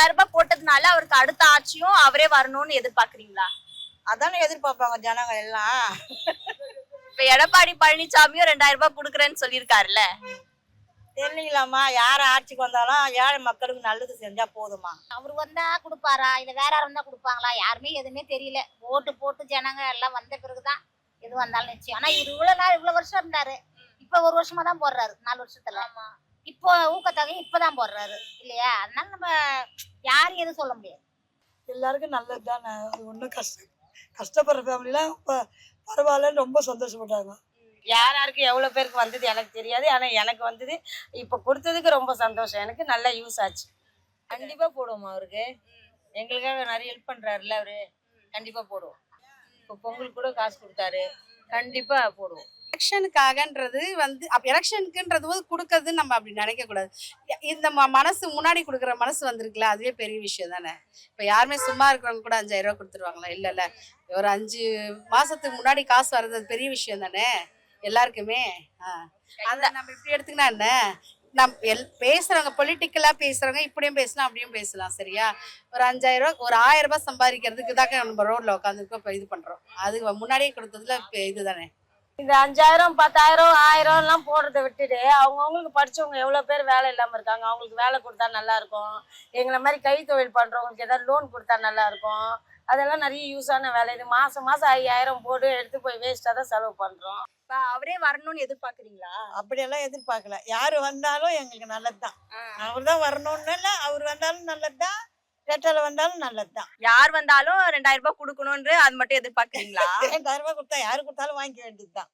2000 ரூபாய் போட்டதுனால அவருக்கு அடுத்த ஆட்சியும் அவரே வரணும்னு எதிர்பார்க்கறீங்களா? அதானே எதிர்பார்ப்பாங்க ஜனங்க எல்லாம். இப்ப எடப்பாடி பழனிசாமியும் 2000 ரூபாய் குடுக்கறேன்னு சொல்லியிருக்காருல்ல. தெரியலீங்களாம்மா, யார் ஆட்சிக்கு வந்தாலும் ஏழை மக்களுக்கு நல்லது செஞ்சா போதுமா. அவர் வந்தா கொடுப்பாரா இல்ல வேற யாரும் வந்தா கொடுப்பாங்களா? யாருமே எதுவுமே தெரியல. ஓட்டு போட்டு ஜனங்க எல்லாம் வந்த பிறகுதான் எது வந்தாலும் நிச்சயம். ஆனா இவ்வளவு நாள் இவ்வளவு வருஷம் இருந்தாரு. இப்ப ஒரு வருஷமா தான் போடுறாரு, 4 வருஷத்துல. இப்போ ஊக்கத்தொகை இப்பதான் போடுறாரு இல்லையா? அதனால நம்ம யாரும் எதுவும் சொல்ல முடியாது. எல்லாருக்கும் நல்லது தானே. அது ஒன்றும் கஷ்டப்படுற ஃபேமிலிலாம் பரவாயில்லன்னு ரொம்ப சந்தோஷப்பட்டாங்க. யாருக்கு எவ்வளவு பேருக்கு வந்தது எனக்கு தெரியாது. ஆனா எனக்கு வந்தது, இப்ப கொடுத்ததுக்கு ரொம்ப சந்தோஷம். எனக்கு நல்லா யூஸ் ஆச்சு. கண்டிப்பா போடுவோம். அவருக்கு எங்களுக்காக நிறைய ஹெல்ப் பண்றாருல்ல அவரு. கண்டிப்பா போடுவோம். இப்போ பொங்கல் கூட காசு கொடுத்தாரு. கண்டிப்பா போடுவோம். எலெக்ஷனுக்காகன்றது எலெக்ஷனுக்குன்றது போது கொடுக்கறதுன்னு நம்ம அப்படி நினைக்க கூடாது. இந்த மனசு முன்னாடி கொடுக்குற மனசு வந்திருக்குல்ல, அதுவே பெரிய விஷயம் தானே. இப்போ யாருமே சும்மா இருக்கிறவங்க கூட 5000 ரூபா கொடுத்துருவாங்களா? இல்லைல்ல, ஒரு 5 மாசத்துக்கு முன்னாடி காசு வர்றது அது பெரிய விஷயம் தானே எல்லாருக்குமே. அதை நம்ம இப்படி எடுத்துக்கினா என்ன, பேசுறவங்க பொலிட்டிக்கலா பேசுறவங்க இப்படியும் பேசலாம் அப்படியும் பேசலாம். சரியா? ஒரு 5000 ரூபா ஒரு 1000 ரூபாய் சம்பாதிக்கிறதுக்கு தாக்க நம்ம ரோட்ல உட்காந்துருக்கோம். இப்போ இது பண்றோம். அது முன்னாடியே கொடுத்ததுல இதுதானே. இந்த 5000 10,000 1000 எல்லாம் போடுறத விட்டுட்டு அவங்கவுங்களுக்கு படிச்சவங்க எவ்வளவு பேர் வேலை இல்லாம இருக்காங்க. அவங்களுக்கு வேலை கொடுத்தா நல்லா இருக்கும். எங்களை மாதிரி கைத்தொழில் பண்றவங்களுக்கு ஏதாவது லோன் கொடுத்தா நல்லா இருக்கும். அதெல்லாம் நிறைய யூஸான வேலை. இது மாசம் 5000 போட்டு எடுத்து போய் வேஸ்டா தான் செலவு பண்றோம். இப்ப அவரே வரணும்னு எதிர்பார்க்கறீங்களா? அப்படியெல்லாம் எதிர்பார்க்கல. யாரு வந்தாலும் எங்களுக்கு நல்லதுதான். அவர் தான் வரணும்னு இல்லை, அவர் வந்தாலும் நல்லதுதான், ரெட்டலை வந்தாலும் நல்லதுதான். யார் வந்தாலும் 2000 ரூபாய் கொடுக்கணும்னு அது மட்டும் எதிர்பார்க்கறீங்களா? 2000 ரூபாய் கொடுத்தா யாரு கொடுத்தாலும் வாங்கிக்க வேண்டியதுதான்.